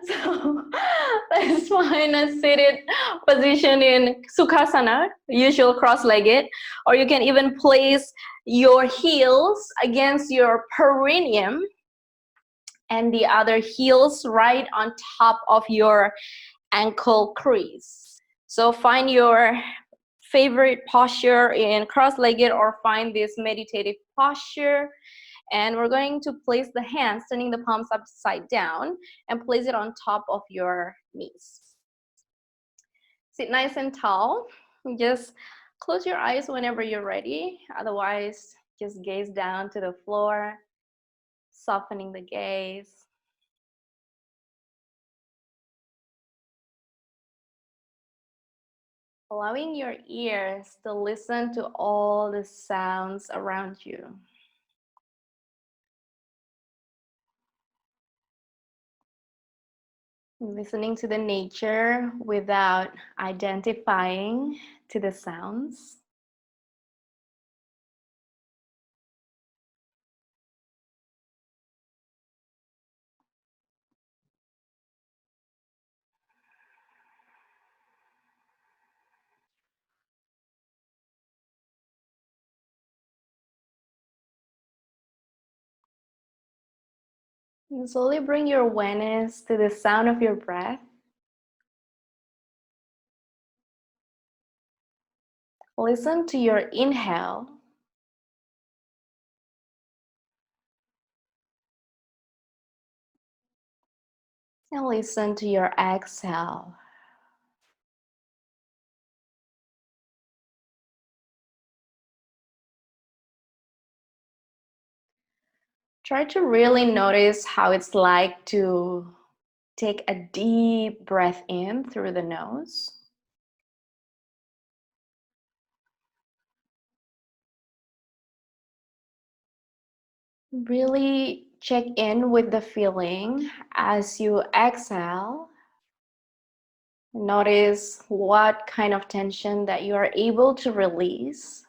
So let's find a seated position in Sukhasana, usual cross-legged, or you can even place your heels against your perineum and the other heels right on top of your ankle crease. So find your favorite posture in cross-legged or find this meditative posture. And we're going to place the hands, turning the palms upside down, and place it on top of your knees. Sit nice and tall. Just close your eyes whenever you're ready. Otherwise, just gaze down to the floor, softening the gaze. Allowing your ears to listen to all the sounds around you. Listening to the nature without identifying to the sounds. And slowly bring your awareness to the sound of your breath. Listen to your inhale. And listen to your exhale. Try to really notice how it's like to take a deep breath in through the nose. Really check in with the feeling as you exhale. Notice what kind of tension that you are able to release.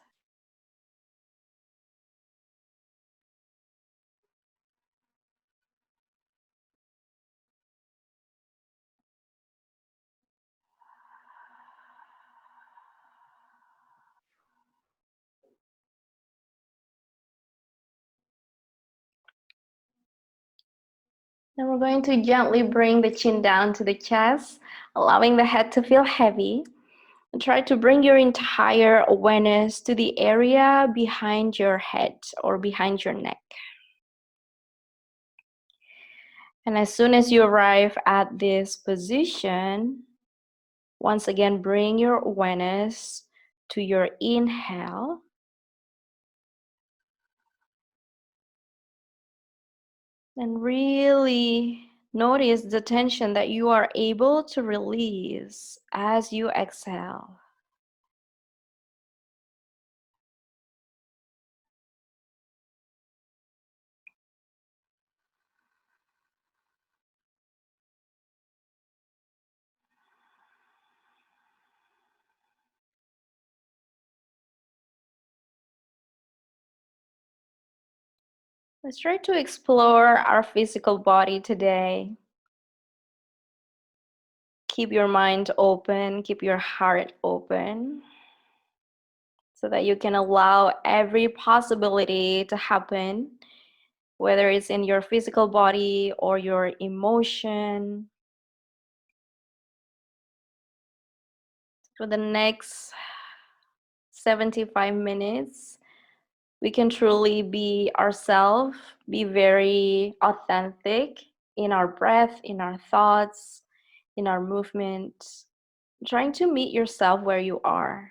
Then we're going to gently bring the chin down to the chest, allowing the head to feel heavy. And try to bring your entire awareness to the area behind your head or behind your neck. And as soon as you arrive at this position, once again, bring your awareness to your inhale. And really notice the tension that you are able to release as you exhale. Let's try to explore our physical body today. Keep your mind open, keep your heart open, so that you can allow every possibility to happen, whether it's in your physical body or your emotion. For the next 75 minutes, we can truly be ourselves, be very authentic in our breath, in our thoughts, in our movement, trying to meet yourself where you are,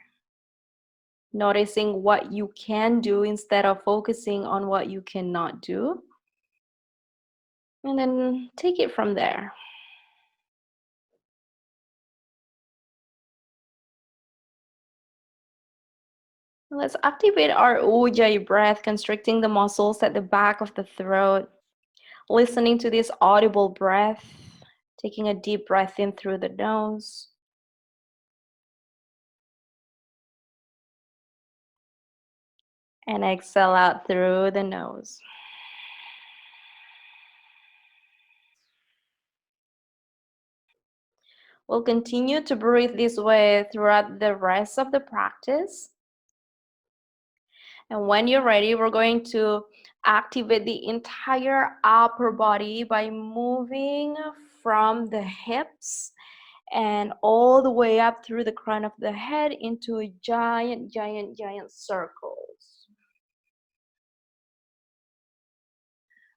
noticing what you can do instead of focusing on what you cannot do, and then take it from there. Let's activate our Ujjayi breath, constricting the muscles at the back of the throat, listening to this audible breath, taking a deep breath in through the nose. And exhale out through the nose. We'll continue to breathe this way throughout the rest of the practice. And when you're ready, we're going to activate the entire upper body by moving from the hips and all the way up through the crown of the head into a giant circles.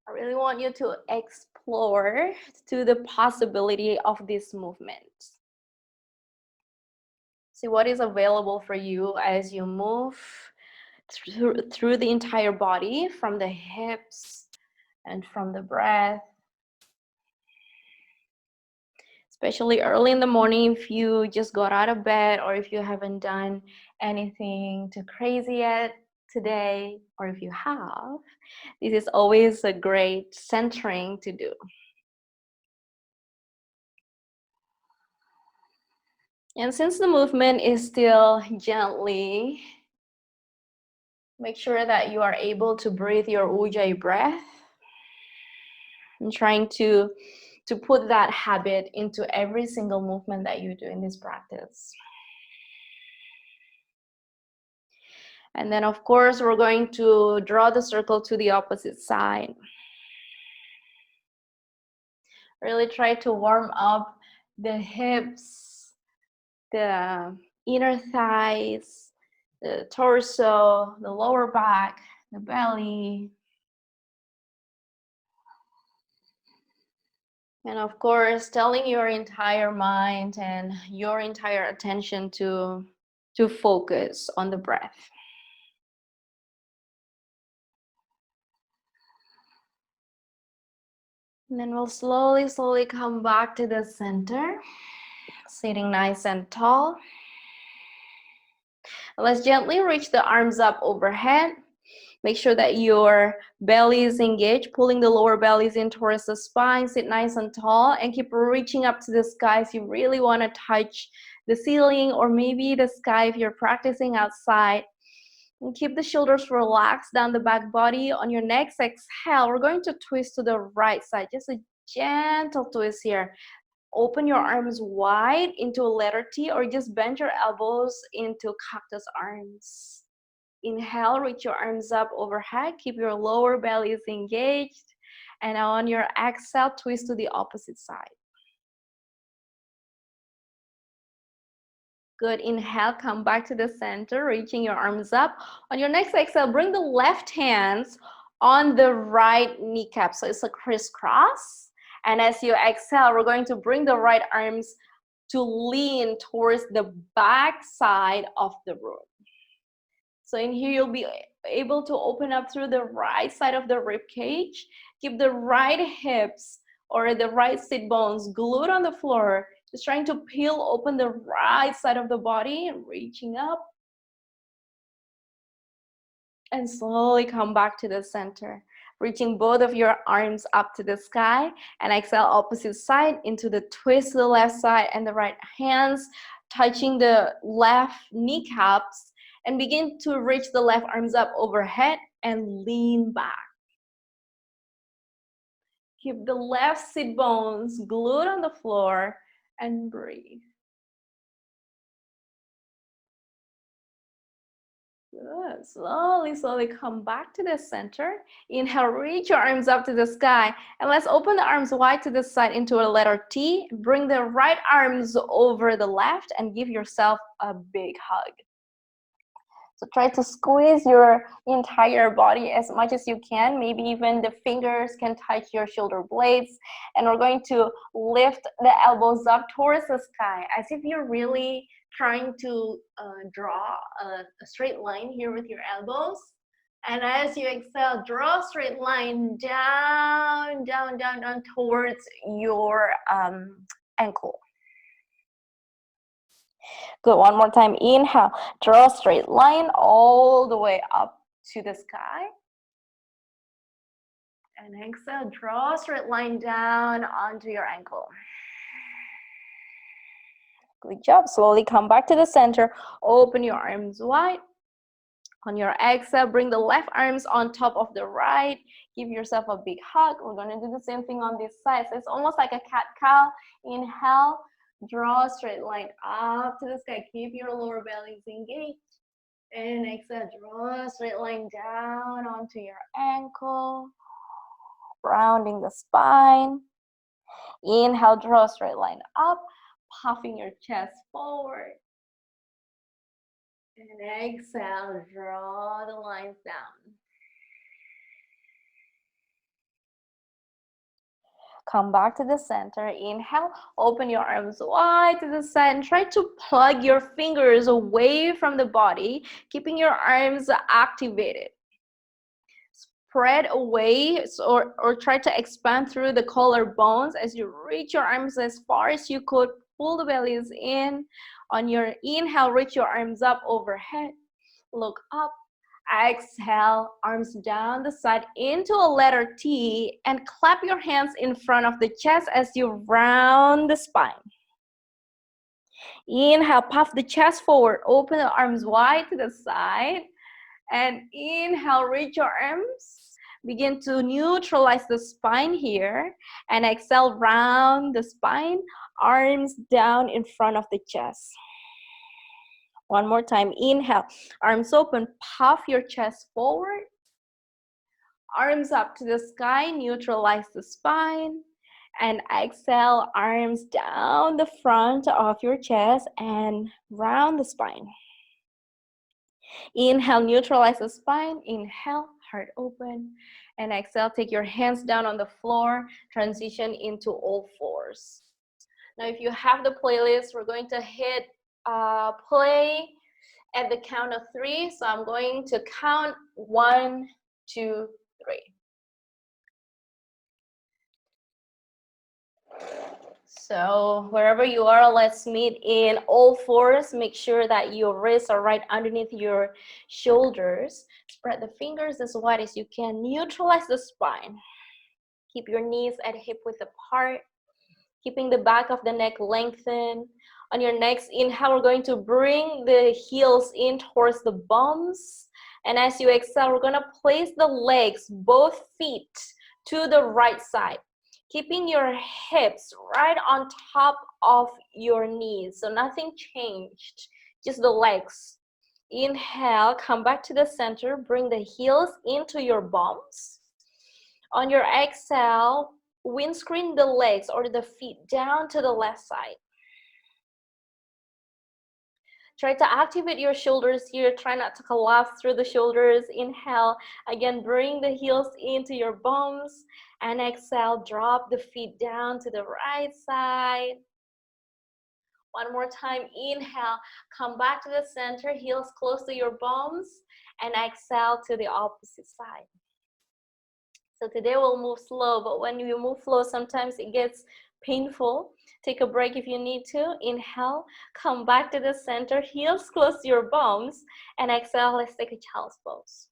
I really want you to explore to the possibility of this movement. See what is available for you as you move through the entire body, from the hips and from the breath. Especially early in the morning, if you just got out of bed or if you haven't done anything too crazy yet today, or if you have, this is always a great centering to do. And since the movement is still gently, make sure that you are able to breathe your Ujjayi breath and trying to put that habit into every single movement that you do in this practice. And then, of course, we're going to draw the circle to the opposite side. Really try to warm up the hips, the inner thighs, the torso, the lower back, the belly. And of course, telling your entire mind and your entire attention to focus on the breath. And then we'll slowly come back to the center, sitting nice and tall. Let's gently reach the arms up overhead. Make sure that your belly is engaged, pulling the lower bellies in towards the spine. Sit nice and tall and keep reaching up to the sky if you really want to touch the ceiling or maybe the sky if you're practicing outside. And keep the shoulders relaxed down the back body. On your next exhale, we're going to twist to the right side. Just a gentle twist here. Open your arms wide into a letter T or just bend your elbows into cactus arms. Inhale, reach your arms up overhead. Keep your lower bellies engaged. And on your exhale, twist to the opposite side. Good. Inhale, come back to the center, reaching your arms up. On your next exhale, bring the left hands on the right kneecap. So it's a crisscross. And as you exhale, we're going to bring the right arms to lean towards the back side of the room. So in here, you'll be able to open up through the right side of the rib cage. Keep the right hips or the right sit bones glued on the floor. Just trying to peel open the right side of the body and reaching up. And slowly come back to the center. Reaching both of your arms up to the sky and exhale opposite side into the twist to the left side and the right hands touching the left kneecaps and begin to reach the left arms up overhead and lean back. Keep the left sit bones glued on the floor and breathe. Good. Slowly come back to the center. Inhale, reach your arms up to the sky. And let's open the arms wide to the side into a letter T. Bring the right arms over the left and give yourself a big hug. So try to squeeze your entire body as much as you can. Maybe even the fingers can touch your shoulder blades. And we're going to lift the elbows up towards the sky as if you're really trying to draw a straight line here with your elbows. And as you exhale, draw a straight line down towards your ankle. Good, one more time. Inhale, draw a straight line all the way up to the sky. And exhale, draw a straight line down onto your ankle. Good job. Slowly come back to the center. Open your arms wide. On your exhale, bring the left arms on top of the right. Give yourself a big hug. We're going to do the same thing on this side. So it's almost like a cat-cow. Inhale. Draw a straight line up to the sky. Keep your lower bellies engaged. And exhale, draw a straight line down onto your ankle. Rounding the spine. Inhale, draw a straight line up, puffing your chest forward. And exhale, draw the lines down. Come back to the center. Inhale, open your arms wide to the side and try to plug your fingers away from the body, keeping your arms activated. Spread away or try to expand through the collarbones as you reach your arms as far as you could. Pull the bellies in. On your inhale, reach your arms up overhead. Look up. Exhale, arms down the side into a letter T and clap your hands in front of the chest as you round the spine. Inhale, puff the chest forward, open the arms wide to the side. And inhale, reach your arms. Begin to neutralize the spine here. And exhale, round the spine, arms down in front of the chest. One more time, inhale, arms open, puff your chest forward. Arms up to the sky, neutralize the spine. And exhale, arms down the front of your chest and round the spine. Inhale, neutralize the spine. Inhale, heart open. And exhale, take your hands down on the floor, transition into all fours. Now, if you have the playlist, we're going to hit play at the count of 3. So I'm going to count 1, 2, 3. So wherever you are, let's meet in all fours. Make sure that your wrists are right underneath your shoulders. Spread the fingers as wide as you can. Neutralize the spine. Keep your knees at hip width apart. Keeping the back of the neck lengthened. On your next inhale, we're going to bring the heels in towards the bums. And as you exhale, we're going to place the legs, both feet, to the right side. Keeping your hips right on top of your knees. So nothing changed, just the legs. Inhale, come back to the center. Bring the heels into your bums. On your exhale, windscreen the legs or the feet down to the left side. Try to activate your shoulders here. Try not to collapse through the shoulders. Inhale. Again, bring the heels into your bums. And exhale, drop the feet down to the right side. One more time. Inhale. Come back to the center. Heels close to your bums. And exhale to the opposite side. So today we'll move slow. But when you move slow, sometimes it gets painful. Take a break if you need to. Inhale, come back to the center, heels close to your bums, and exhale, let's take a child's pose.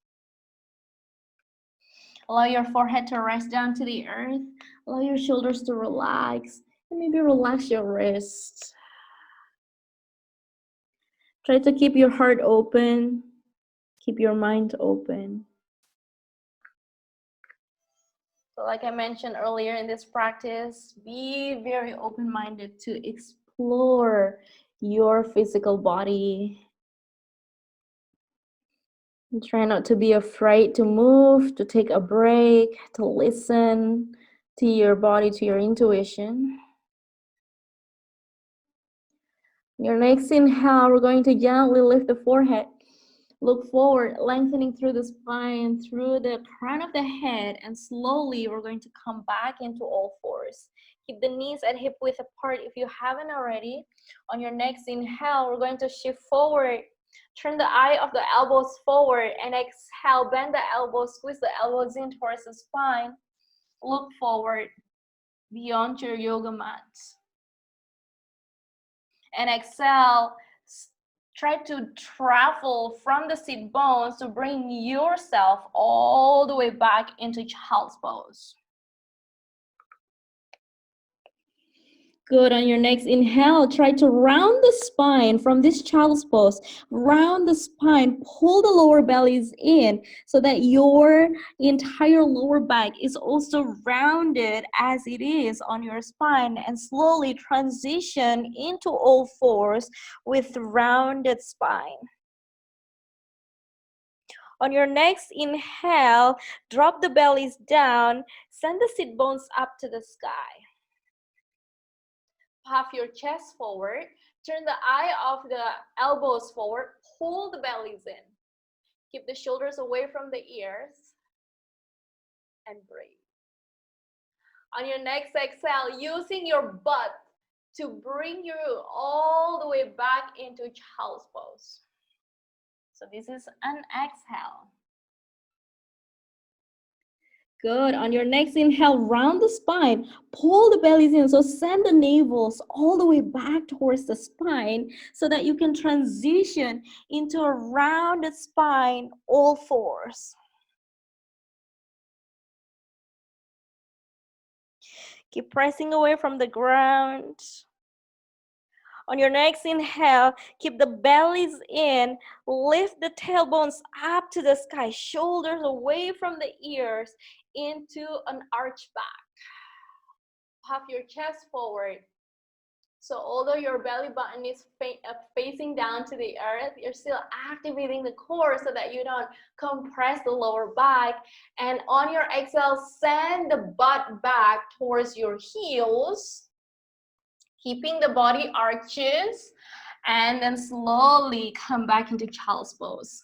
Allow your forehead to rest down to the earth. Allow your shoulders to relax, and maybe relax your wrists. Try to keep your heart open, keep your mind open. So like I mentioned earlier in this practice, be very open-minded to explore your physical body. And try not to be afraid to move, to take a break, to listen to your body, to your intuition. Your next inhale, we're going to gently lift the forehead. Look forward, lengthening through the spine, through the crown of the head, and slowly we're going to come back into all fours. Keep the knees at hip width apart if you haven't already. On your next inhale, we're going to shift forward. Turn the eye of the elbows forward and exhale, bend the elbows, squeeze the elbows in towards the spine. Look forward beyond your yoga mat. And exhale. Try to travel from the sit bones to bring yourself all the way back into child's pose. Good. On your next inhale, try to round the spine from this child's pose. Round the spine, pull the lower bellies in so that your entire lower back is also rounded as it is on your spine, and slowly transition into all fours with rounded spine. On your next inhale, drop the bellies down, send the sit bones up to the sky. Puff your chest forward, turn the eye of the elbows forward, pull the bellies in. Keep the shoulders away from the ears, and breathe. On your next exhale, using your butt to bring you all the way back into child's pose. So this is an exhale. Good. On your next inhale, round the spine, pull the bellies in. So send the navels all the way back towards the spine so that you can transition into a rounded spine, all fours. Keep pressing away from the ground. On your next inhale, keep the bellies in, lift the tailbones up to the sky, shoulders away from the ears into an arch back. Puff your chest forward. So although your belly button is facing down to the earth, you're still activating the core so that you don't compress the lower back. And on your exhale, send the butt back towards your heels, keeping the body arches, and then slowly come back into child's pose.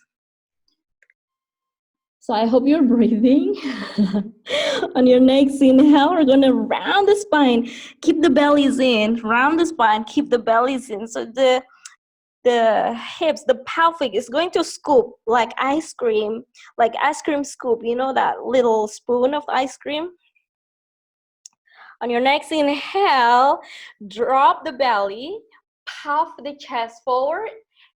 So I hope you're breathing. On your next inhale, we're gonna round the spine, keep the bellies in, round the spine, keep the bellies in. So the hips, the pelvic is going to scoop like ice cream scoop, you know that little spoon of ice cream? On your next inhale, drop the belly, puff the chest forward,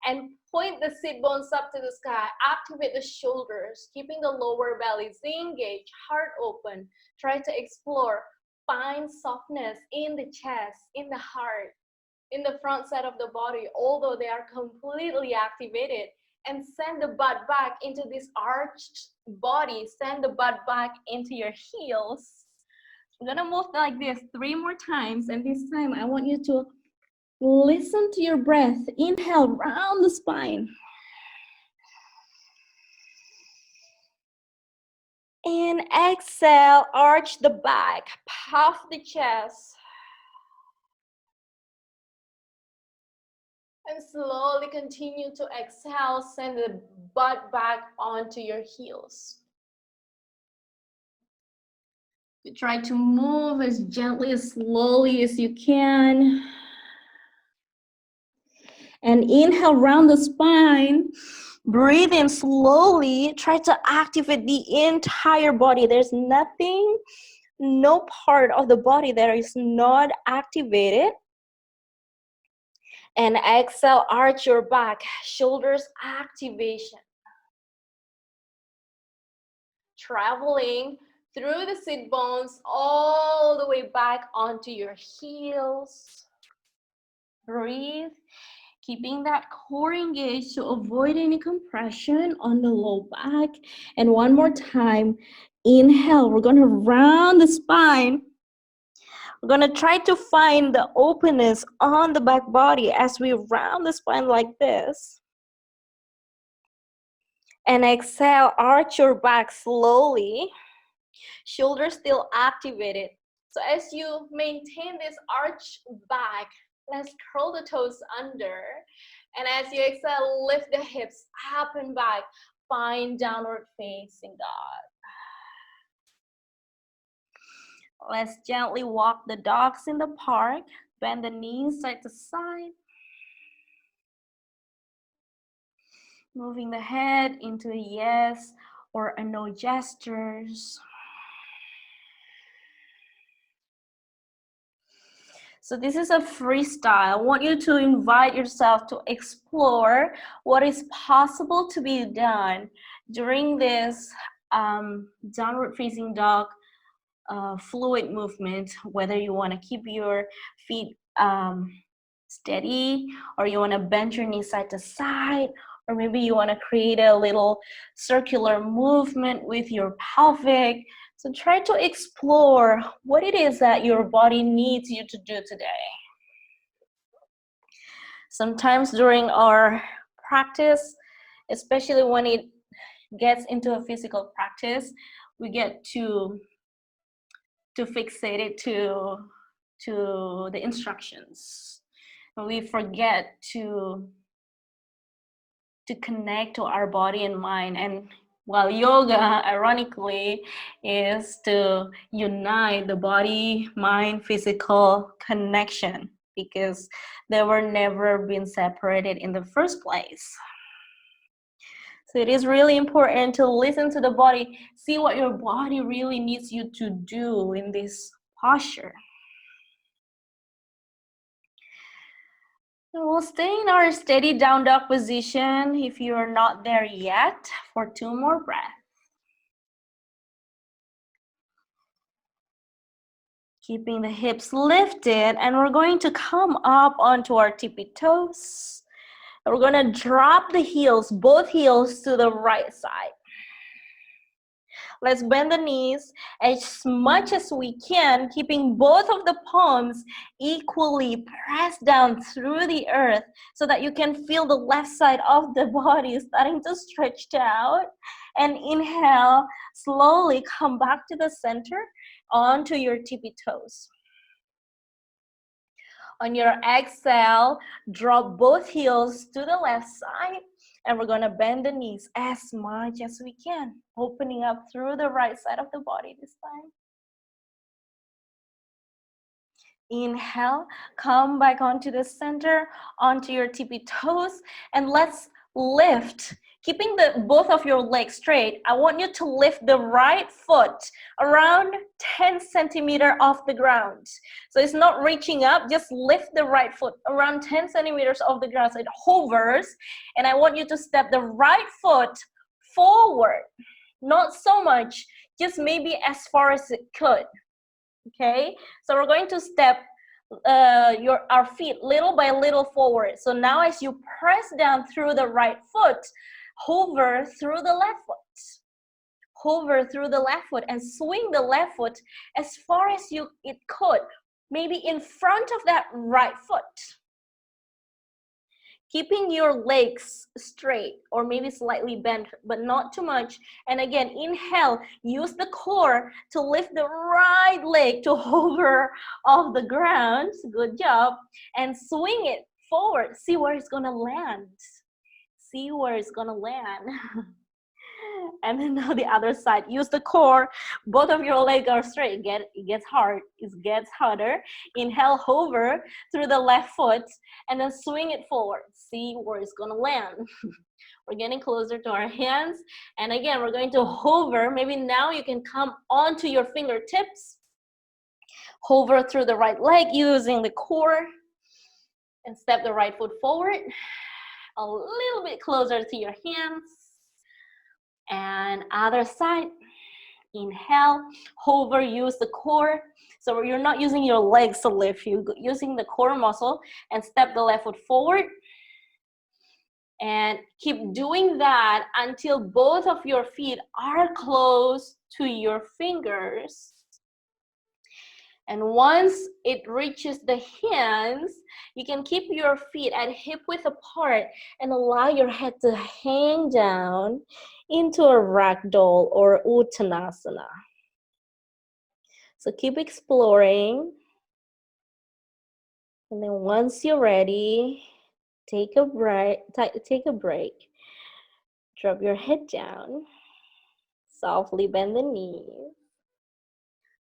and point the sit bones up to the sky. Activate the shoulders, keeping the lower bellies engaged, heart open. Try to explore, find softness in the chest, in the heart, in the front side of the body, although they are completely activated. And send the butt back into this arched body. Send the butt back into your heels. I'm gonna move like this 3 more times, and this time I want you to listen to your breath. Inhale, round the spine. And exhale, arch the back, puff the chest. And slowly continue to exhale, send the butt back onto your heels. You try to move as gently, as slowly as you can. And inhale, round the spine. Breathe in slowly. Try to activate the entire body. There's nothing, no part of the body that is not activated. And exhale, arch your back, shoulders activation. Traveling through the sit bones all the way back onto your heels. Breathe, keeping that core engaged to avoid any compression on the low back. And one more time, inhale, we're gonna round the spine. We're gonna try to find the openness on the back body as we round the spine like this. And exhale, arch your back slowly. Shoulders still activated. So as you maintain this arch back, let's curl the toes under. And as you exhale, lift the hips up and back. Find downward facing dog. Let's gently walk the dogs in the park. Bend the knees side to side. Moving the head into a yes or a no gestures. So this is a freestyle. I want you to invite yourself to explore what is possible to be done during this downward facing dog fluid movement, whether you want to keep your feet steady, or you want to bend your knees side to side, or maybe you want to create a little circular movement with your pelvic. So try to explore what it is that your body needs you to do today. Sometimes during our practice, especially when it gets into a physical practice, we get to fixate it to the instructions. And we forget to connect to our body and mind. And while yoga, ironically, is to unite the body, mind, physical connection, because they were never been separated in the first place. So it is really important to listen to the body, see what your body really needs you to do in this posture. So we'll stay in our steady down dog position if you're not there yet for 2 more breaths. Keeping the hips lifted, and we're going to come up onto our tippy toes. And we're going to drop the heels, both heels to the right side. Let's bend the knees as much as we can, keeping both of the palms equally pressed down through the earth so that you can feel the left side of the body starting to stretch out. And inhale, slowly come back to the center onto your tippy toes. On your exhale, drop both heels to the left side. And we're going to bend the knees as much as we can, opening up through the right side of the body this time. Inhale, come back onto the center, onto your tippy toes, and let's lift. Keeping both of your legs straight, I want you to lift the right foot around 10 centimeters off the ground. So it's not reaching up, just lift the right foot around 10 centimeters off the ground so it hovers. And I want you to step the right foot forward. Not so much, just maybe as far as it could. Okay, so we're going to step our feet little by little forward. So now as you press down through the right foot, hover through the left foot. Hover through the left foot and swing the left foot as far as it could, maybe in front of that right foot. Keeping your legs straight or maybe slightly bent, but not too much. And again, inhale, use the core to lift the right leg to hover off the ground. Good job. And swing it forward. See where it's gonna land. See where it's gonna land. And then now the other side, use the core. Both of your legs are straight. It gets hard. It gets harder. Inhale, hover through the left foot, and then swing it forward. See where it's gonna land. We're getting closer to our hands. And again, we're going to hover. Maybe now you can come onto your fingertips. Hover through the right leg using the core. And step the right foot forward. A little bit closer to your hands. And other side, inhale, hover, use the core. So you're not using your legs to lift, you're using the core muscle, and step the left foot forward. And keep doing that until both of your feet are close to your fingers. And once it reaches the hands, you can keep your feet at hip width apart and allow your head to hang down into a ragdoll or uttanasana. So keep exploring. And then once you're ready, take a break. Drop your head down. Softly bend the knees.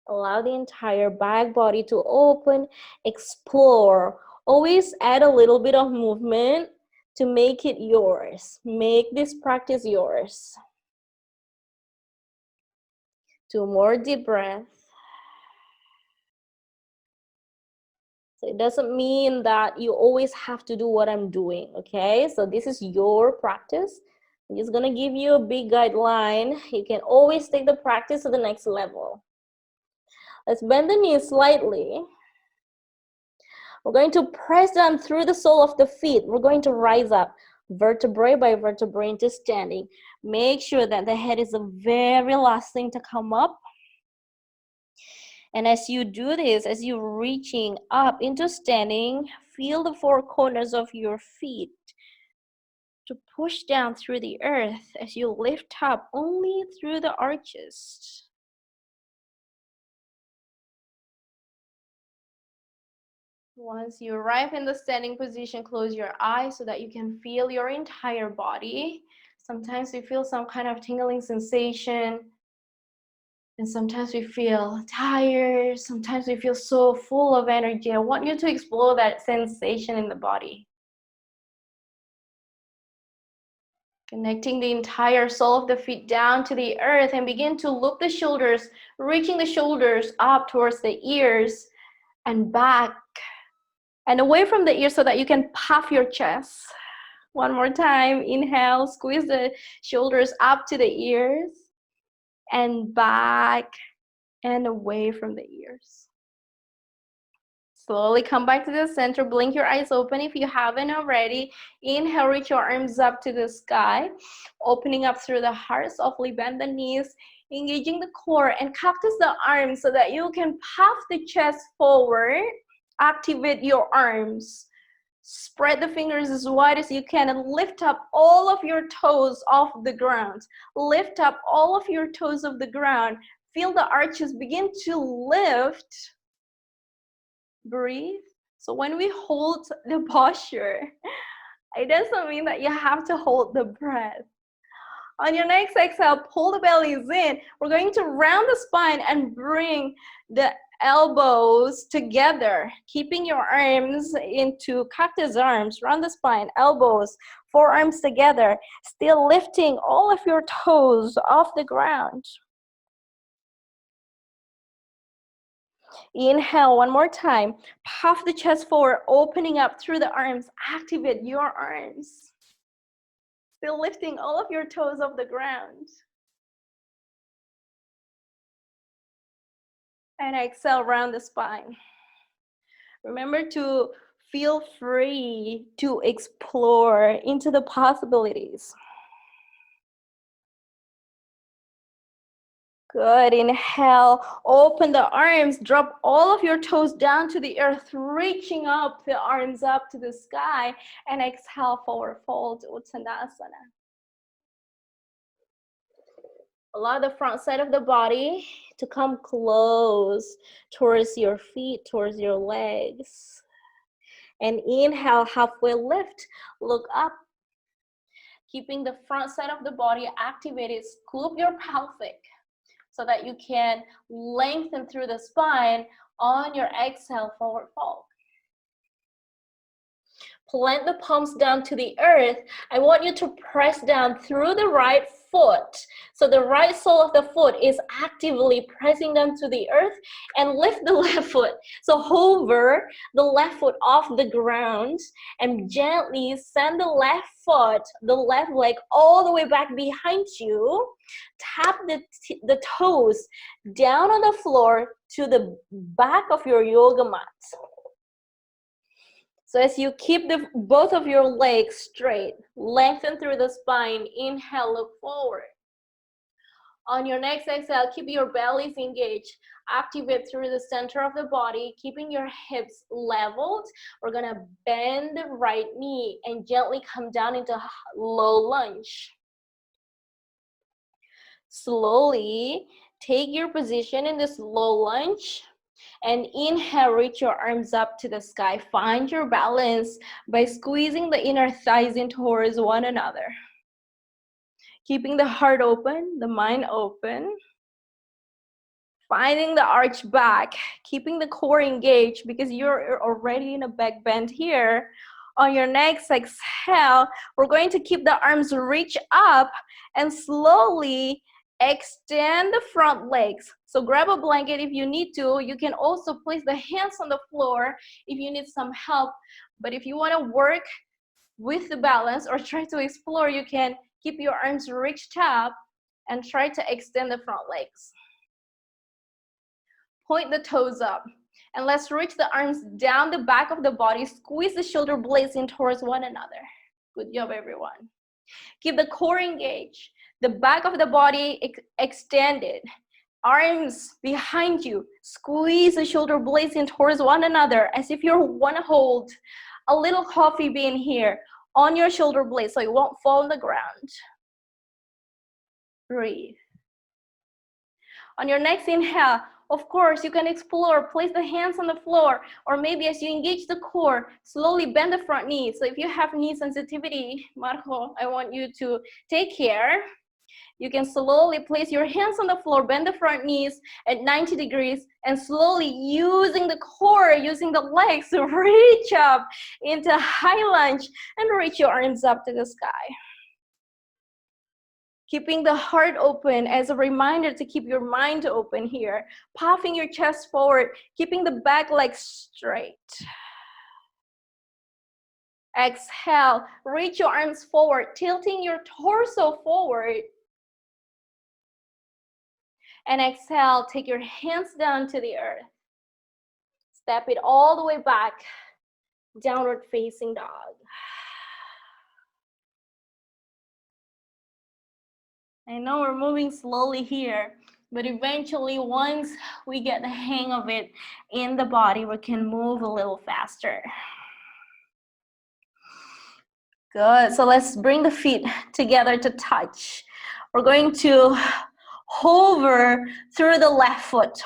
Allow the entire back body to open, explore. Always add a little bit of movement to make it yours. Make this practice yours. 2 more deep breaths. So it doesn't mean that you always have to do what I'm doing, okay? So this is your practice. I'm just gonna give you a big guideline. You can always take the practice to the next level. Let's bend the knees slightly. We're going to press down through the sole of the feet. We're going to rise up vertebrae by vertebrae into standing. Make sure that the head is the very last thing to come up. And as you do this, as you're reaching up into standing, feel the four corners of your feet to push down through the earth as you lift up only through the arches. Once you arrive in the standing position, close your eyes so that you can feel your entire body. Sometimes we feel some kind of tingling sensation, and sometimes we feel tired, sometimes we feel so full of energy. I want you to explore that sensation in the body. Connecting the entire sole of the feet down to the earth, and begin to loop the shoulders, reaching the shoulders up towards the ears and back and away from the ears so that you can puff your chest. One more time, inhale, squeeze the shoulders up to the ears and back and away from the ears. Slowly come back to the center, blink your eyes open if you haven't already. Inhale, reach your arms up to the sky, opening up through the heart, softly bend the knees, engaging the core, and cactus the arms so that you can puff the chest forward. Activate your arms. Spread the fingers as wide as you can and lift up all of your toes off the ground. Lift up all of your toes off the ground. Feel the arches begin to lift. Breathe. So when we hold the posture, it doesn't mean that you have to hold the breath. On your next exhale, pull the bellies in. We're going to round the spine and bring the elbows together, keeping your arms into cactus arms. Round the spine, elbows, forearms together, still lifting all of your toes off the ground. Inhale one more time. Puff the chest forward, opening up through the arms. Activate your arms. Still lifting all of your toes off the ground. And exhale, round the spine. Remember to feel free to explore into the possibilities. Good. Inhale, open the arms, drop all of your toes down to the earth, reaching up the arms up to the sky, and exhale, forward fold, Uttanasana. Allow the front side of the body to come close towards your feet, towards your legs. And inhale, halfway lift, look up. Keeping the front side of the body activated, scoop your pelvic so that you can lengthen through the spine. On your exhale, forward fold. Plant the palms down to the earth. I want you to press down through the right foot. So the right sole of the foot is actively pressing down to the earth, and lift the left foot. So hover the left foot off the ground and gently send the left foot, the left leg all the way back behind you. Tap the toes down on the floor to the back of your yoga mat. So as you keep both of your legs straight, lengthen through the spine, inhale, look forward. On your next exhale, keep your bellies engaged. Activate through the center of the body, keeping your hips leveled. We're gonna bend the right knee and gently come down into low lunge. Slowly take your position in this low lunge. And inhale, reach your arms up to the sky. Find your balance by squeezing the inner thighs in towards one another. Keeping the heart open, the mind open. Finding the arch back, keeping the core engaged because you're already in a back bend here. On your next exhale, we're going to keep the arms reach up and slowly extend the front legs. So grab a blanket if you need to. You can also place the hands on the floor if you need some help. But if you want to work with the balance or try to explore, you can keep your arms reached up and try to extend the front legs. Point the toes up. And let's reach the arms down the back of the body. Squeeze the shoulder blades in towards one another. Good job, everyone. Keep the core engaged. The back of the body extended. Arms behind you. Squeeze the shoulder blades in towards one another as if you want to hold a little coffee bean here on your shoulder blades so it won't fall on the ground. Breathe. On your next inhale, of course, you can explore, place the hands on the floor, or maybe as you engage the core, slowly bend the front knee. So if you have knee sensitivity, Marco, I want you to take care. You can slowly place your hands on the floor, bend the front knees at 90 degrees, and slowly using the core, using the legs to reach up into high lunge and reach your arms up to the sky. Keeping the heart open as a reminder to keep your mind open here. Puffing your chest forward, keeping the back leg straight. Exhale, reach your arms forward, tilting your torso forward. And exhale, take your hands down to the earth. Step it all the way back, downward facing dog. I know we're moving slowly here, but eventually once we get the hang of it in the body, we can move a little faster. Good, so let's bring the feet together to touch. We're going to hover through the left foot,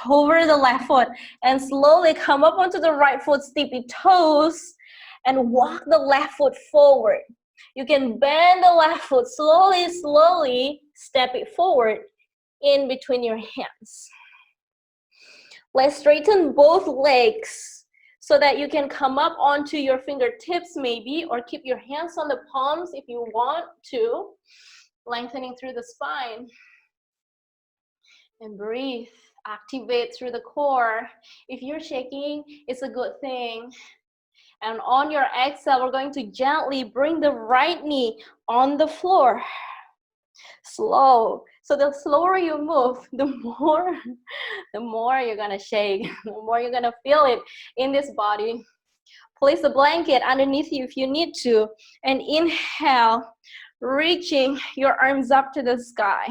and slowly come up onto the right foot, steepy toes, and walk the left foot forward. You can bend the left foot slowly, step it forward in between your hands. Let's straighten both legs so that you can come up onto your fingertips maybe, or keep your hands on the palms if you want to, lengthening through the spine. And breathe, activate through the core. If you're shaking, it's a good thing. And on your exhale, we're going to gently bring the right knee on the floor. Slow. So the slower you move, the more you're gonna shake, the more you're gonna feel it in this body. Place the blanket underneath you if you need to. And inhale, reaching your arms up to the sky.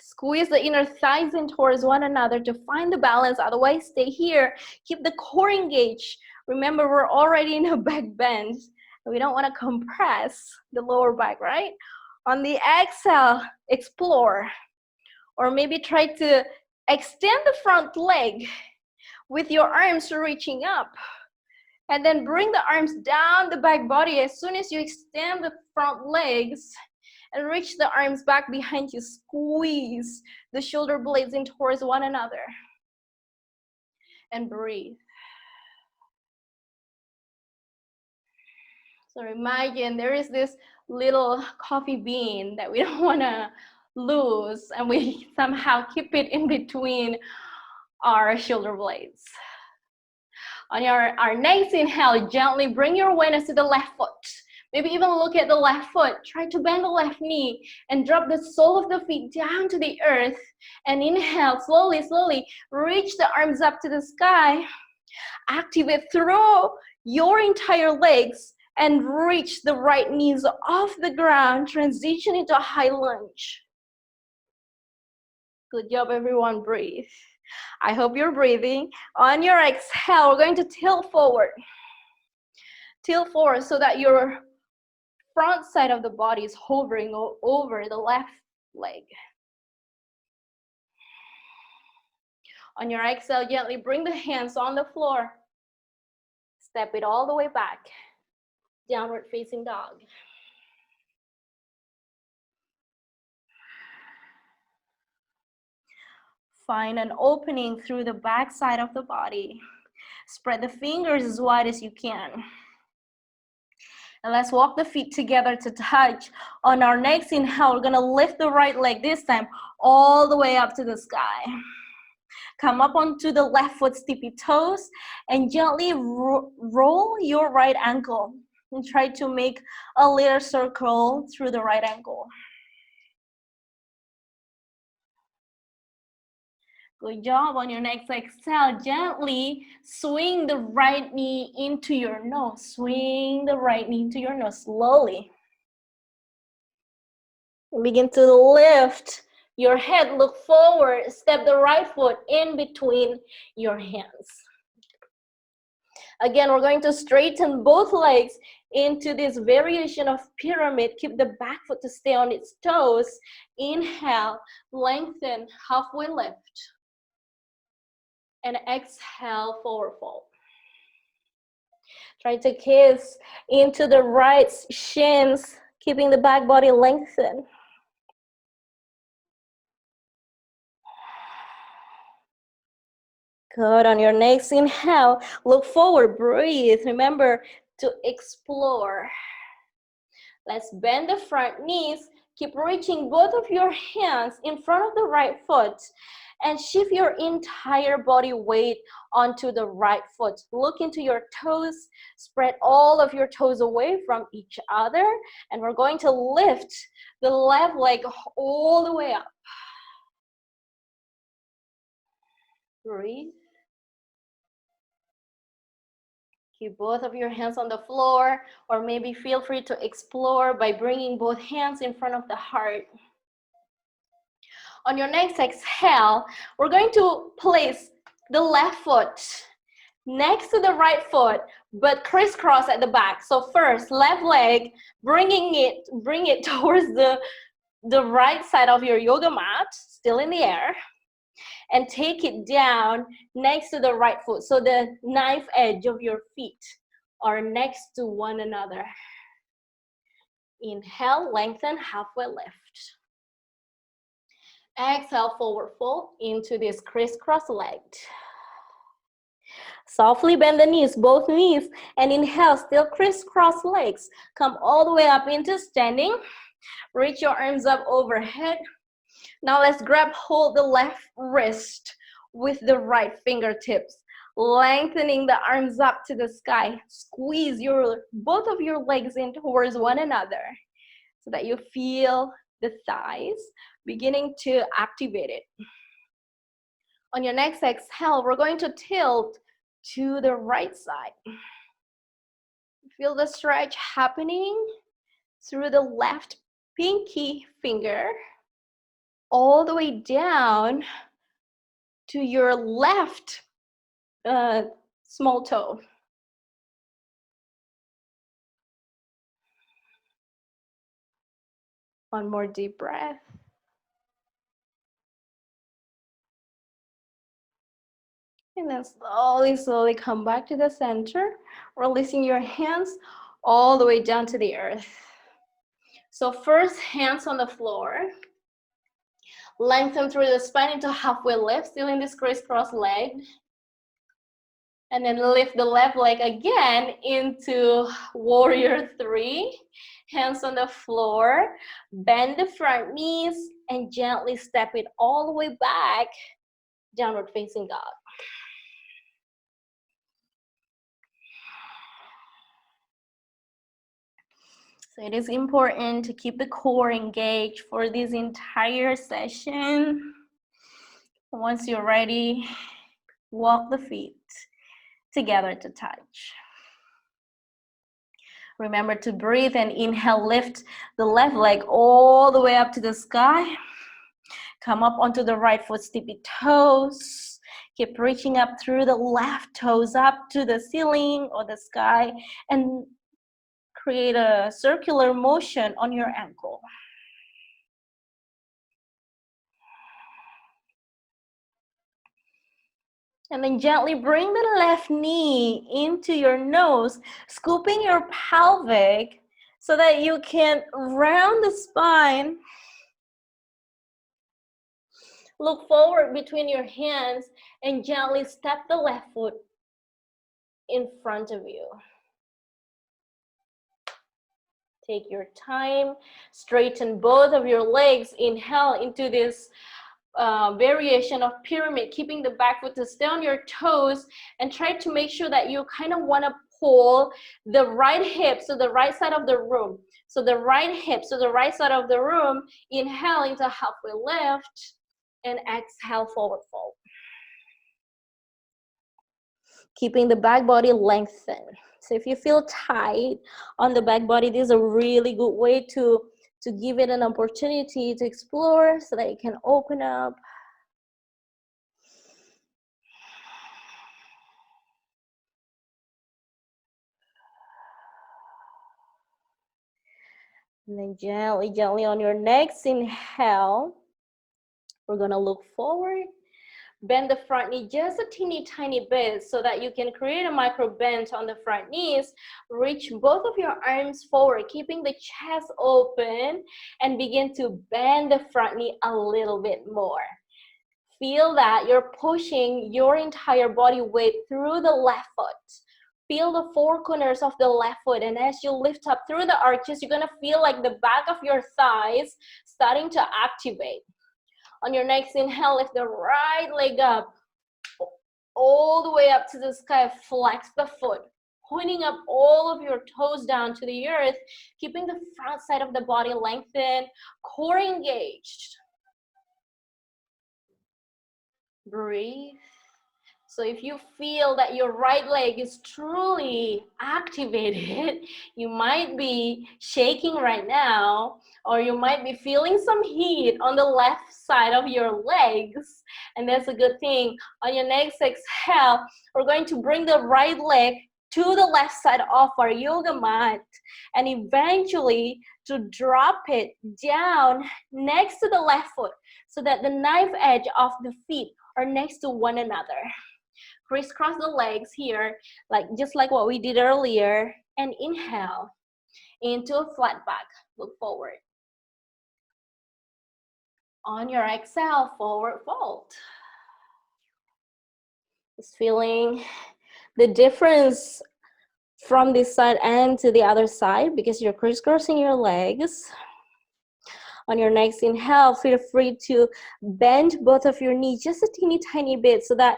Squeeze the inner thighs in towards one another to find the balance. Otherwise, stay here. Keep the core engaged. Remember, we're already in a back bend. We don't want to compress the lower back, right? On the exhale, explore. Or maybe try to extend the front leg with your arms reaching up. And then bring the arms down the back body. As soon as you extend the front legs, and reach the arms back behind you. Squeeze the shoulder blades in towards one another. And breathe. So imagine there is this little coffee bean that we don't want to lose, and we somehow keep it in between our shoulder blades. On our next inhale, gently bring your awareness to the left foot. Maybe even look at the left foot. Try to bend the left knee and drop the sole of the feet down to the earth. And inhale, slowly, reach the arms up to the sky. Activate through your entire legs and reach the right knees off the ground. Transition into a high lunge. Good job, everyone. Breathe. I hope you're breathing. On your exhale, we're going to tilt forward. Tilt forward so that your front side of the body is hovering over the left leg. On your exhale, gently bring the hands on the floor. Step it all the way back. Downward facing dog. Find an opening through the back side of the body. Spread the fingers as wide as you can. And let's walk the feet together to touch. On our next inhale, we're gonna lift the right leg this time all the way up to the sky. Come up onto the left foot, steepy toes, and gently roll your right ankle. And try to make a little circle through the right ankle. Good job. On your next exhale, gently swing the right knee into your nose. Swing the right knee into your nose slowly. Begin to lift your head, look forward, step the right foot in between your hands. Again, we're going to straighten both legs into this variation of pyramid. Keep the back foot to stay on its toes. Inhale, lengthen, halfway lift. And exhale, forward fold. Try to kiss into the right shins, keeping the back body lengthened. Good. On your next inhale, look forward, breathe. Remember to explore. Let's bend the front knees. Keep reaching both of your hands in front of the right foot and shift your entire body weight onto the right foot. Look into your toes. Spread all of your toes away from each other. And we're going to lift the left leg all the way up. Breathe. Keep both of your hands on the floor, or maybe feel free to explore by bringing both hands in front of the heart. On your next exhale, we're going to place the left foot next to the right foot, but crisscross at the back. So first, left leg, bring it towards the right side of your yoga mat, still in the air. And take it down next to the right foot. So the knife edge of your feet are next to one another. Inhale, lengthen, halfway lift. Exhale, forward fold into this crisscross leg. Softly bend the knees, both knees, and inhale, still crisscross legs. Come all the way up into standing. Reach your arms up overhead. Now let's grab hold the left wrist with the right fingertips, lengthening the arms up to the sky. Squeeze both of your legs in towards one another so that you feel the thighs beginning to activate it. On your next exhale, we're going to tilt to the right side. Feel the stretch happening through the left pinky finger all the way down to your left small toe. One more deep breath. And then slowly, slowly come back to the center, releasing your hands all the way down to the earth. So first, hands on the floor. Lengthen through the spine into halfway lift, still in this crisscross leg. And then lift the left leg again into warrior three. Hands on the floor. Bend the front knees and gently step it all the way back, downward facing dog. So it is important to keep the core engaged for this entire session. Once you're ready, walk the feet together to touch. Remember to breathe and inhale, lift the left leg all the way up to the sky. Come up onto the right foot, tippy toes. Keep reaching up through the left toes up to the ceiling or the sky and create a circular motion on your ankle. And then gently bring the left knee into your nose, scooping your pelvic so that you can round the spine. Look forward between your hands and gently step the left foot in front of you. Take your time, straighten both of your legs. Inhale into this variation of pyramid, keeping the back foot to stay on your toes, and try to make sure that you kind of want to pull the right hip to the right side of the room. So the right hip to the right side of the room. Inhale into halfway lift and exhale, forward fold. keeping the back body lengthened. So if you feel tight on the back body, this is a really good way to give it an opportunity to explore so that it can open up. And then gently, gently on your next inhale, we're gonna look forward. Bend the front knee just a teeny tiny bit so that you can create a micro bend on the front knees. Reach both of your arms forward, keeping the chest open, and begin to bend the front knee a little bit more. Feel that you're pushing your entire body weight through the left foot. Feel the four corners of the left foot, and as you lift up through the arches, you're gonna feel like the back of your thighs starting to activate. On your next inhale, lift the right leg up, all the way up to the sky. Flex the foot, pointing up all of your toes down to the earth, keeping the front side of the body lengthened, core engaged. Breathe. So if you feel that your right leg is truly activated, you might be shaking right now, or you might be feeling some heat on the left side of your legs, and that's a good thing. On your next exhale, we're going to bring the right leg to the left side of our yoga mat, and eventually to drop it down next to the left foot so that the knife edge of the feet are next to one another. Crisscross the legs here, just like what we did earlier, and inhale into a flat back. Look forward. On your exhale, forward fold. Just feeling the difference from this side and to the other side because you're crisscrossing your legs. On your next inhale, feel free to bend both of your knees just a teeny tiny bit so that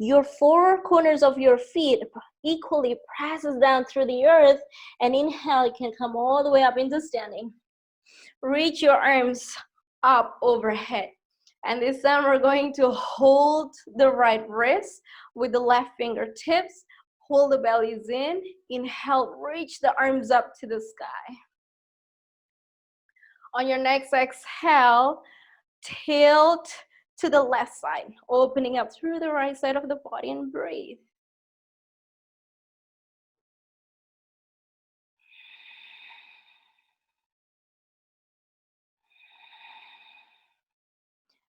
your four corners of your feet equally presses down through the earth, and inhale, you can come all the way up into standing. Reach your arms up overhead. And this time we're going to hold the right wrist with the left fingertips, pull the bellies in, inhale, reach the arms up to the sky. On your next exhale, tilt to the left side, opening up through the right side of the body, and breathe.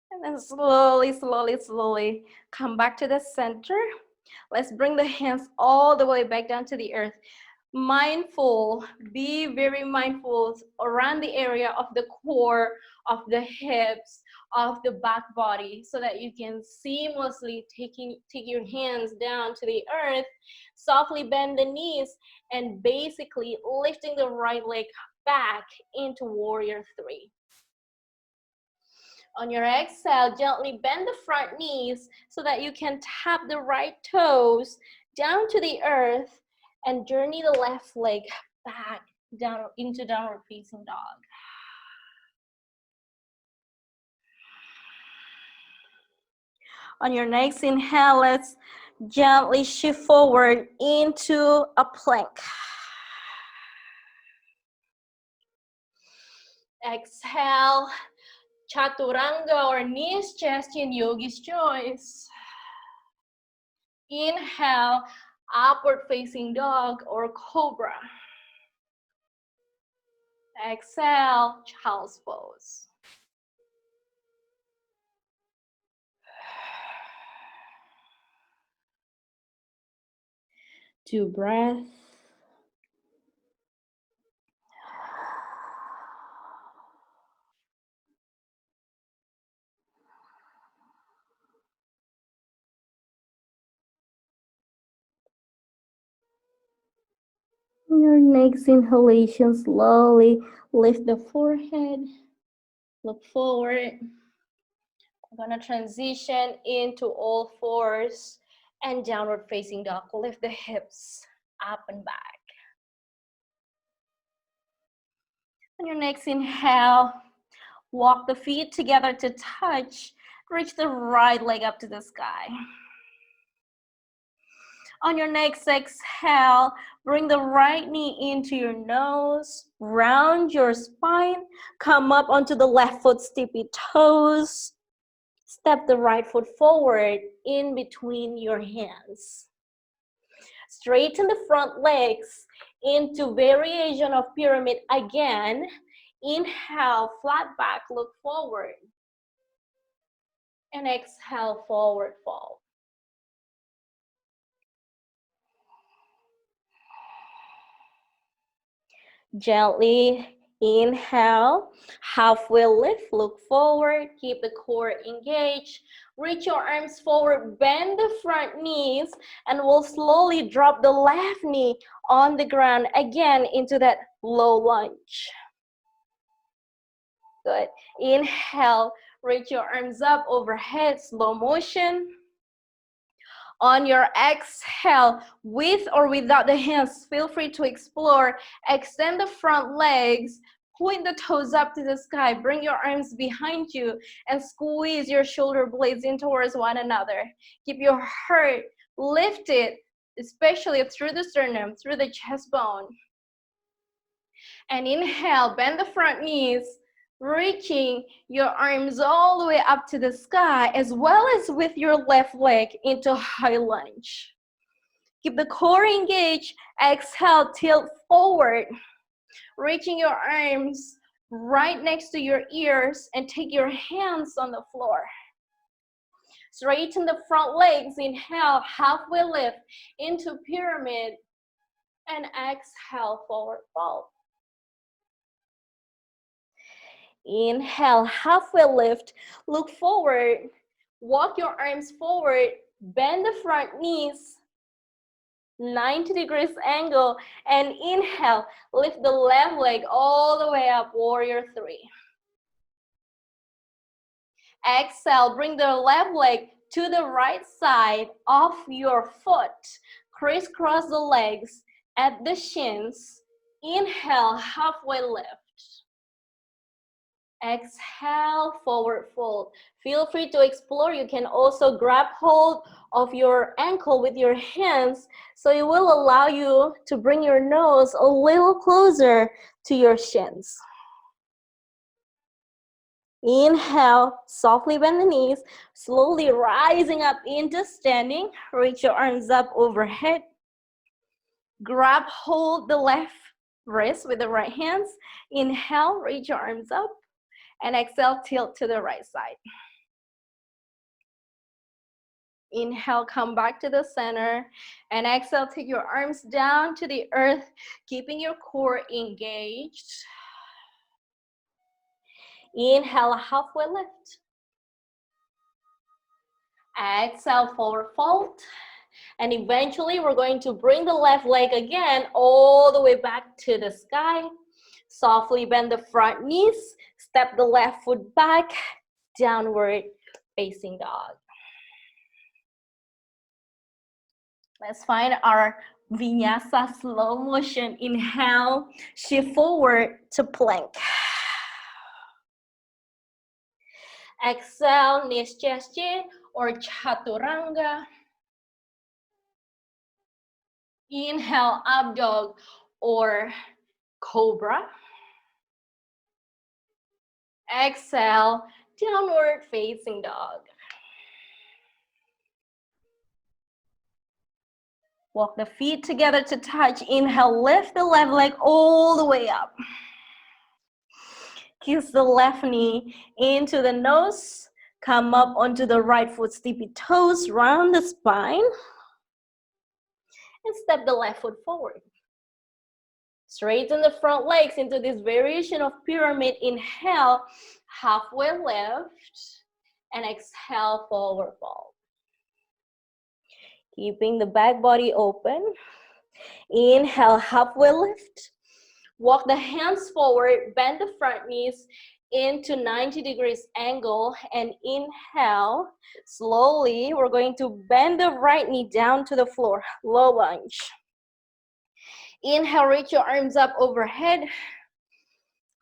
And then slowly, slowly, slowly come back to the center. Let's bring the hands all the way back down to the earth. Mindful, be very mindful around the area of the core, of the hips, of the back body, so that you can seamlessly take your hands down to the earth, softly bend the knees, and basically lifting the right leg back into warrior three. On your exhale, gently bend the front knees so that you can tap the right toes down to the earth and journey the left leg back down into downward facing dog. On your next inhale, let's gently shift forward into a plank. Exhale, chaturanga or knees, chest in yogi's choice. Inhale, upward facing dog or cobra. Exhale, child's pose. 2 breaths. Your next inhalation, slowly lift the forehead, look forward. I'm gonna transition into all fours and downward facing dog. Lift the hips up and back. On your next inhale, walk the feet together to touch. Reach the right leg up to the sky. On your next exhale, bring the right knee into your nose, round your spine, come up onto the left foot, tippy toes. Step the right foot forward in between your hands. Straighten the front legs into variation of pyramid again. Inhale, flat back, look forward. And exhale, forward fold. Gently inhale, halfway lift, look forward, keep the core engaged. Reach your arms forward, bend the front knees, and we'll slowly drop the left knee on the ground again into that low lunge. Good. Inhale, reach your arms up overhead, slow motion. On your exhale, with or without the hands, feel free to explore. Extend the front legs, point the toes up to the sky, bring your arms behind you, and squeeze your shoulder blades in towards one another. Keep your heart lifted, especially through the sternum, through the chest bone. And inhale, bend the front knees, reaching your arms all the way up to the sky, as well as with your left leg into high lunge. Keep the core engaged. Exhale, tilt forward, reaching your arms right next to your ears, and take your hands on the floor. Straighten the front legs. Inhale, halfway lift into pyramid, and exhale, forward fold. Inhale, halfway lift, look forward, walk your arms forward, bend the front knees, 90 degrees angle, and inhale, lift the left leg all the way up, warrior three. Exhale, bring the left leg to the right side of your foot, crisscross the legs at the shins. Inhale, halfway lift. Exhale, forward fold. Feel free to explore. You can also grab hold of your ankle with your hands, so it will allow you to bring your nose a little closer to your shins. Inhale, softly bend the knees, slowly rising up into standing. Reach your arms up overhead. Grab hold the left wrist with the right hands. Inhale, reach your arms up. And exhale, tilt to the right side. Inhale, come back to the center. And exhale, take your arms down to the earth, keeping your core engaged. Inhale, halfway lift. Exhale, forward fold. And eventually, we're going to bring the left leg again all the way back to the sky. Softly bend the front knees. Step the left foot back, downward facing dog. Let's find our vinyasa slow motion. Inhale, shift forward to plank. Exhale, Nischesche or Chaturanga. Inhale, up dog or cobra. Exhale, downward facing dog. Walk the feet together to touch. Inhale, lift the left leg all the way up. Kiss the left knee into the nose. Come up onto the right foot, tippy toes, round the spine. And step the left foot forward. Straighten the front legs into this variation of pyramid. Inhale, halfway lift, and exhale, forward fold. Keeping the back body open. Inhale, halfway lift. Walk the hands forward, bend the front knees into 90 degrees angle, and inhale. Slowly, we're going to bend the right knee down to the floor, low lunge. Inhale, reach your arms up overhead,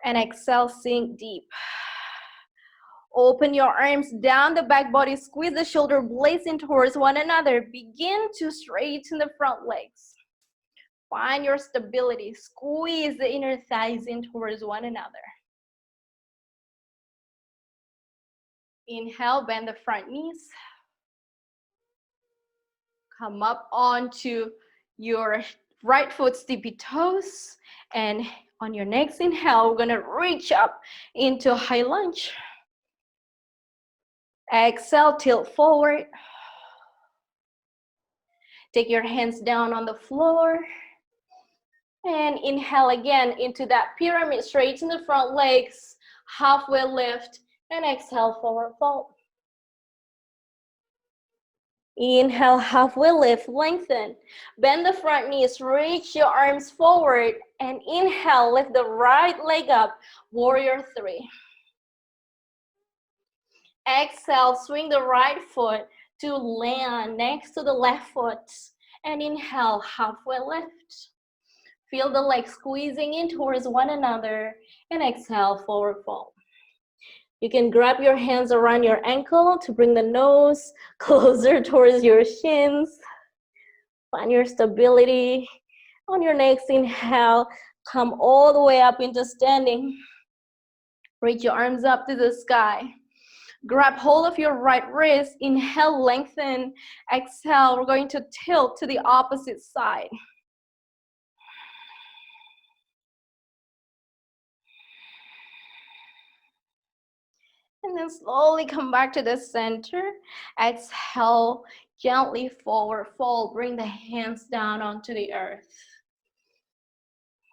and exhale, sink deep. Open your arms down the back body, squeeze the shoulder blades in towards one another. Begin to straighten the front legs. Find your stability. Squeeze the inner thighs in towards one another. Inhale, bend the front knees. Come up onto your right foot, tippy toes. And on your next inhale, we're gonna reach up into high lunge. Exhale, tilt forward. Take your hands down on the floor. And inhale again into that pyramid, straighten the front legs, halfway lift, and exhale, forward fold. Inhale, halfway lift, lengthen. Bend the front knees, reach your arms forward, and inhale, lift the right leg up, warrior three. Exhale, swing the right foot to land next to the left foot, and inhale, halfway lift. Feel the legs squeezing in towards one another, and exhale, forward fold. You can grab your hands around your ankle to bring the nose closer towards your shins. Find your stability. On your next inhale, come all the way up into standing. Reach your arms up to the sky. Grab hold of your right wrist. Inhale, lengthen. Exhale, we're going to tilt to the opposite side. And then slowly come back to the center. Exhale, gently forward fold. Bring the hands down onto the earth.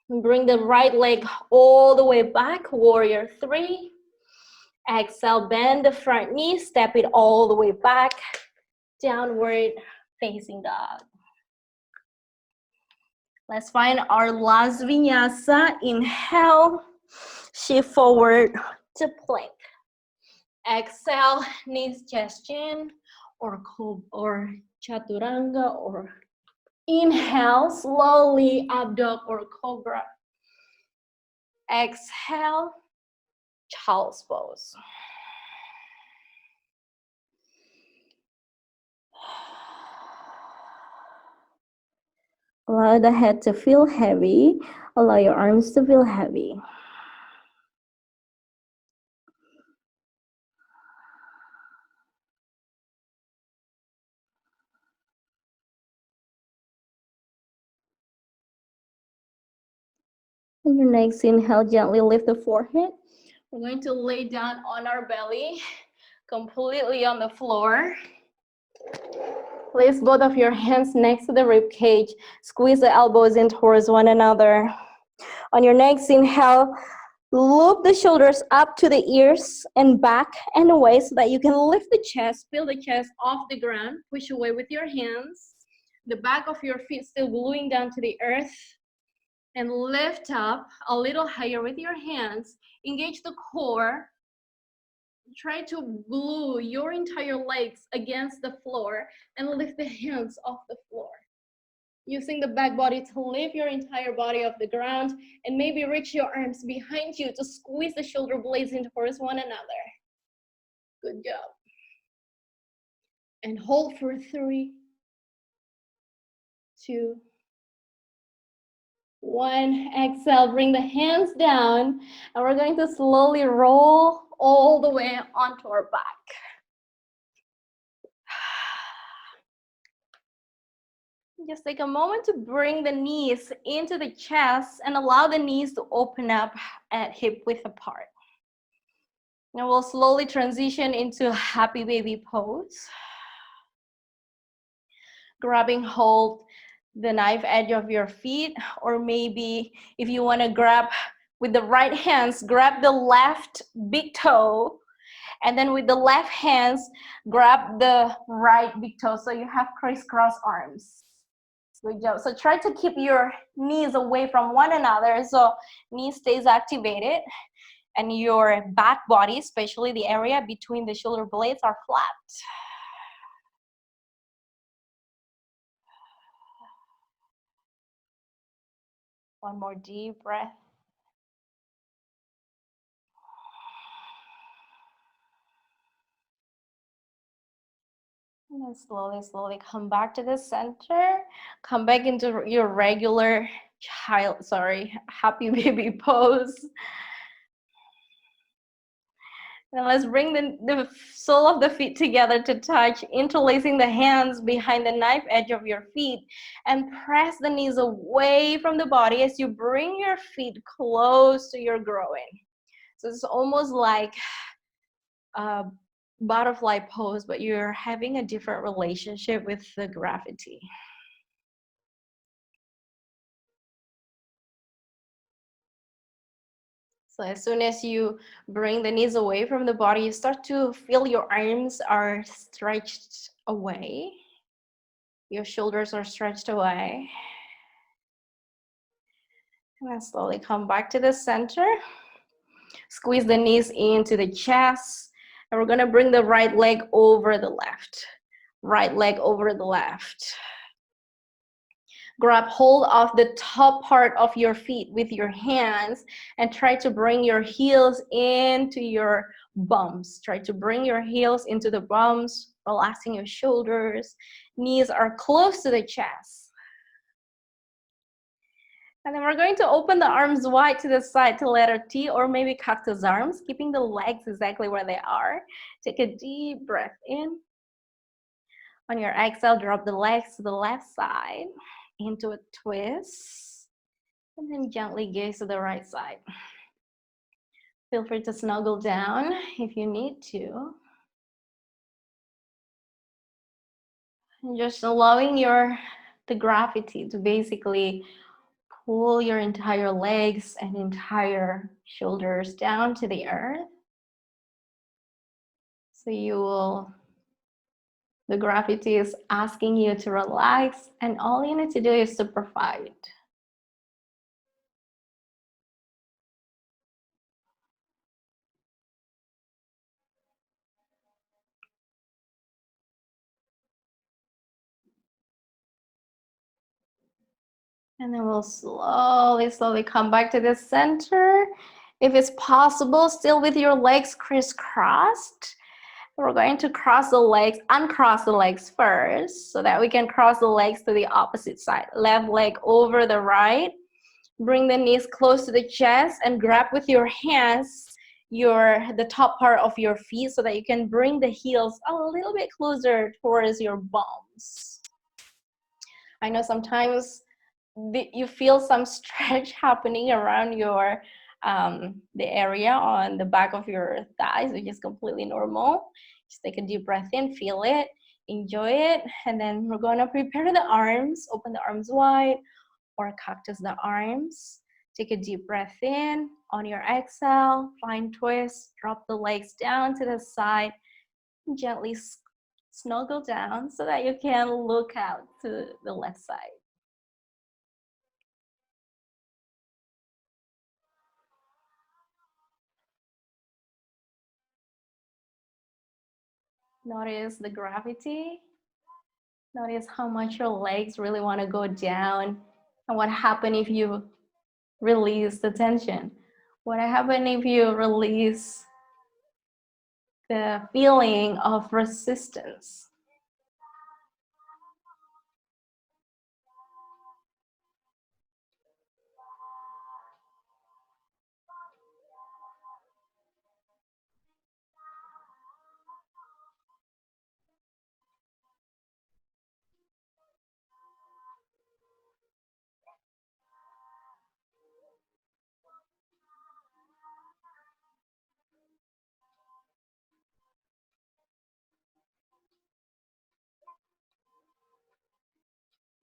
And bring the right leg all the way back, warrior three. Exhale, bend the front knee, step it all the way back, downward facing dog. Let's find our last vinyasa. Inhale, shift forward to plank. Exhale, knees, chest, chin, or chaturanga, or inhale, slowly up dog or cobra. Exhale, child's pose. Allow the head to feel heavy. Allow your arms to feel heavy. On your next inhale, gently lift the forehead. We're going to lay down on our belly, completely on the floor. Place both of your hands next to the rib cage. Squeeze the elbows in towards one another. On your next inhale, loop the shoulders up to the ears and back and away so that you can lift the chest, feel the chest off the ground. Push away with your hands. The back of your feet still gluing down to the earth. And lift up a little higher with your hands. Engage the core. Try to glue your entire legs against the floor and lift the hands off the floor. Using the back body to lift your entire body off the ground, and maybe reach your arms behind you to squeeze the shoulder blades in towards one another. Good job. And hold for 3, 2, 1. Exhale, bring the hands down, and we're going to slowly roll all the way onto our back. Just take a moment to bring the knees into the chest and allow the knees to open up at hip width apart. Now we'll slowly transition into happy baby pose. Grabbing hold the knife edge of your feet, or maybe if you want to grab with the right hands, grab the left big toe, and then with the left hands, grab the right big toe so you have crisscross arms. Good job. So try to keep your knees away from one another so knee stays activated and your back body, especially the area between the shoulder blades, are flat. One more deep breath. And then slowly, slowly come back to the center. Come back into your regular happy baby pose. Now let's bring the sole of the feet together to touch, interlacing the hands behind the knife edge of your feet, and press the knees away from the body as you bring your feet close to your groin. So it's almost like a butterfly pose, but you're having a different relationship with the gravity. So as soon as you bring the knees away from the body, you start to feel your arms are stretched away. Your shoulders are stretched away. And then slowly come back to the center. Squeeze the knees into the chest. And we're gonna bring the right leg over the left. Right leg over the left. Grab hold of the top part of your feet with your hands and try to bring your heels into your bums. Try to bring your heels into the bums, relaxing your shoulders. Knees are close to the chest. And then we're going to open the arms wide to the side to letter T, or maybe cactus arms, keeping the legs exactly where they are. Take a deep breath in. On your exhale, drop the legs to the left side into a twist, and then gently gaze to the right side. Feel free to snuggle down if you need to. And just allowing the gravity to basically pull your entire legs and entire shoulders down to the earth. So the gravity is asking you to relax, and all you need to do is to provide. And then we'll slowly, slowly come back to the center. If it's possible, still with your legs crisscrossed. We're going to cross the legs, uncross the legs first, so that we can cross the legs to the opposite side. Left leg over the right. Bring the knees close to the chest and grab with your hands the top part of your feet so that you can bring the heels a little bit closer towards your bums. I know sometimes you feel some stretch happening around the area on the back of your thighs, which is completely normal. Just take a deep breath in, feel it, enjoy it, and then we're gonna prepare the arms. Open the arms wide or cactus the arms. Take a deep breath in. On your exhale, find twist, drop the legs down to the side, and gently snuggle down so that you can look out to the left side. Notice the gravity. Notice how much your legs really want to go down. And what happens if you release the tension? What happens if you release the feeling of resistance?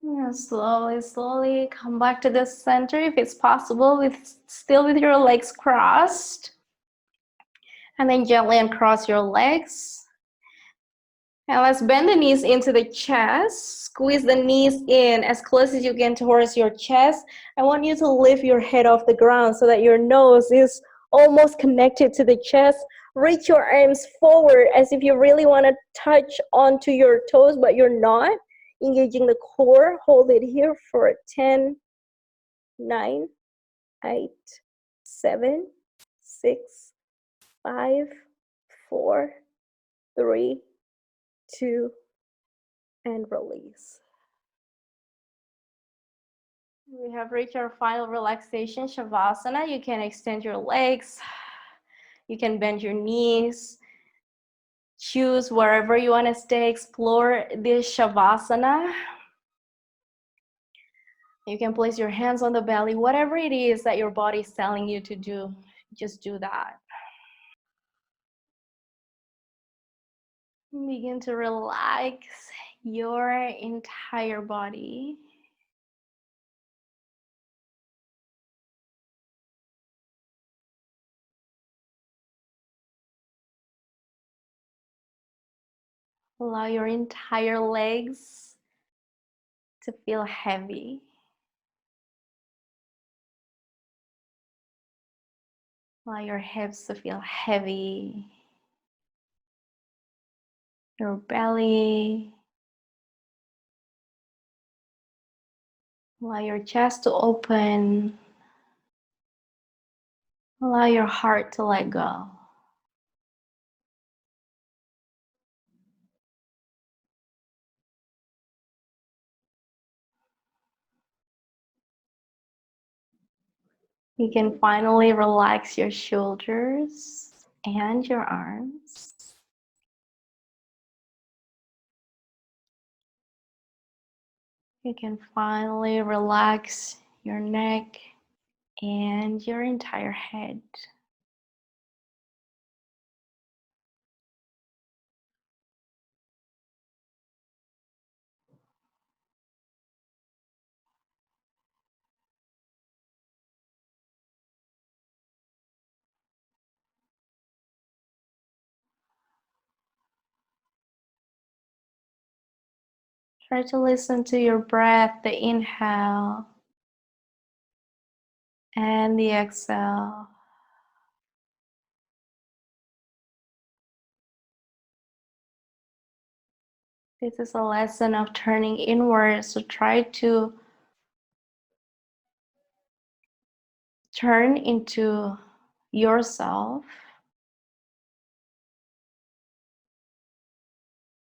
Yeah, slowly, slowly come back to the center if it's possible, still with your legs crossed. And then gently uncross your legs. And let's bend the knees into the chest. Squeeze the knees in as close as you can towards your chest. I want you to lift your head off the ground so that your nose is almost connected to the chest. Reach your arms forward as if you really want to touch onto your toes, but you're not. Engaging the core. Hold it here for 10, 9, 8, 7, 6, 5, 4, 3, 2, and release. We have reached our final relaxation, Shavasana. You can extend your legs. You can bend your knees. Choose wherever you want to stay. Explore this Shavasana. You can place your hands on the belly. Whatever it is that your body is telling you to do, just do that. Begin to relax your entire body. Allow your entire legs to feel heavy. Allow your hips to feel heavy. Your belly. Allow your chest to open. Allow your heart to let go. You can finally relax your shoulders and your arms. You can finally relax your neck and your entire head. Try to listen to your breath, the inhale and the exhale. This is a lesson of turning inward, so try to turn into yourself,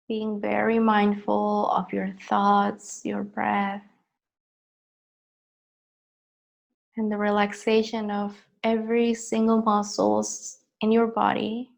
being very mindful of your thoughts, your breath, and the relaxation of every single muscles in your body.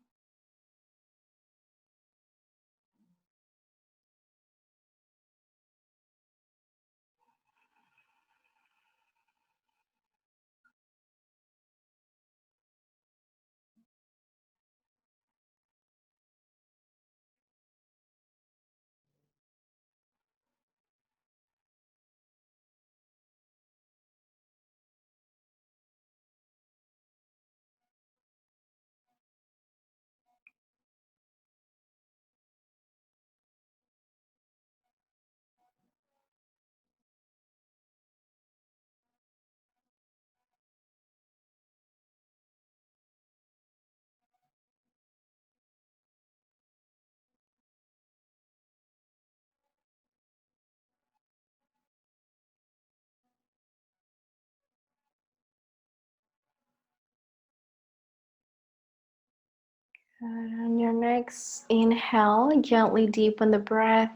And on your next inhale, gently deepen the breath.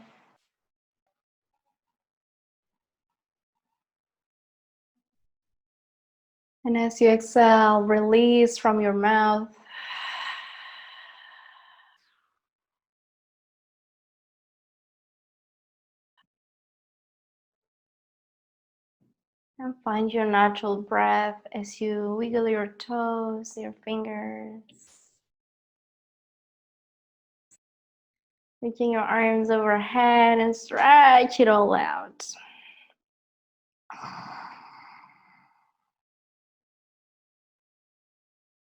And as you exhale, release from your mouth. And find your natural breath as you wiggle your toes, your fingers. Reaching your arms overhead and stretch it all out.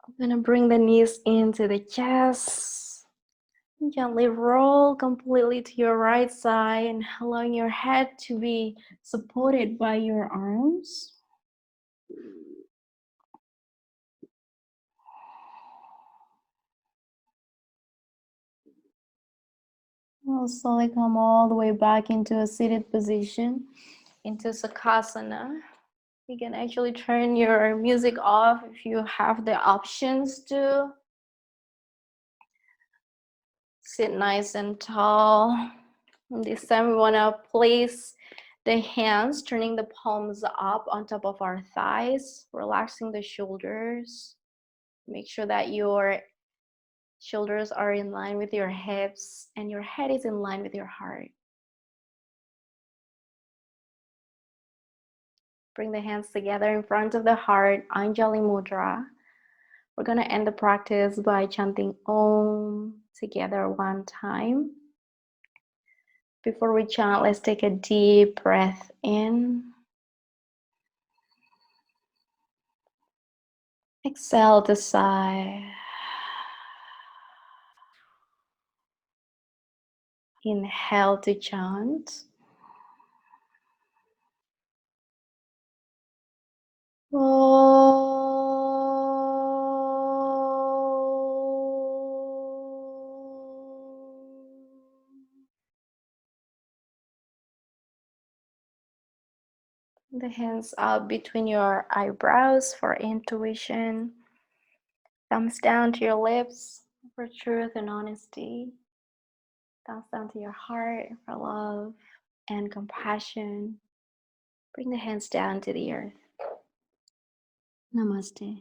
I'm gonna bring the knees into the chest. Gently roll completely to your right side and allowing your head to be supported by your arms. We'll slowly come all the way back into a seated position, into Sukhasana. You can actually turn your music off if you have the options to. Sit nice and tall. And this time we want to place the hands, turning the palms up on top of our thighs, relaxing the shoulders. Make sure that your shoulders are in line with your hips and your head is in line with your heart. Bring the hands together in front of the heart, Anjali Mudra. We're going to end the practice by chanting Om together one time. Before we chant, let's take a deep breath in. Exhale to sigh. Inhale to chant. The hands up between your eyebrows for intuition. Thumbs down to your lips for truth and honesty. Thumbs down to your heart for love and compassion. Bring the hands down to the earth. Namaste.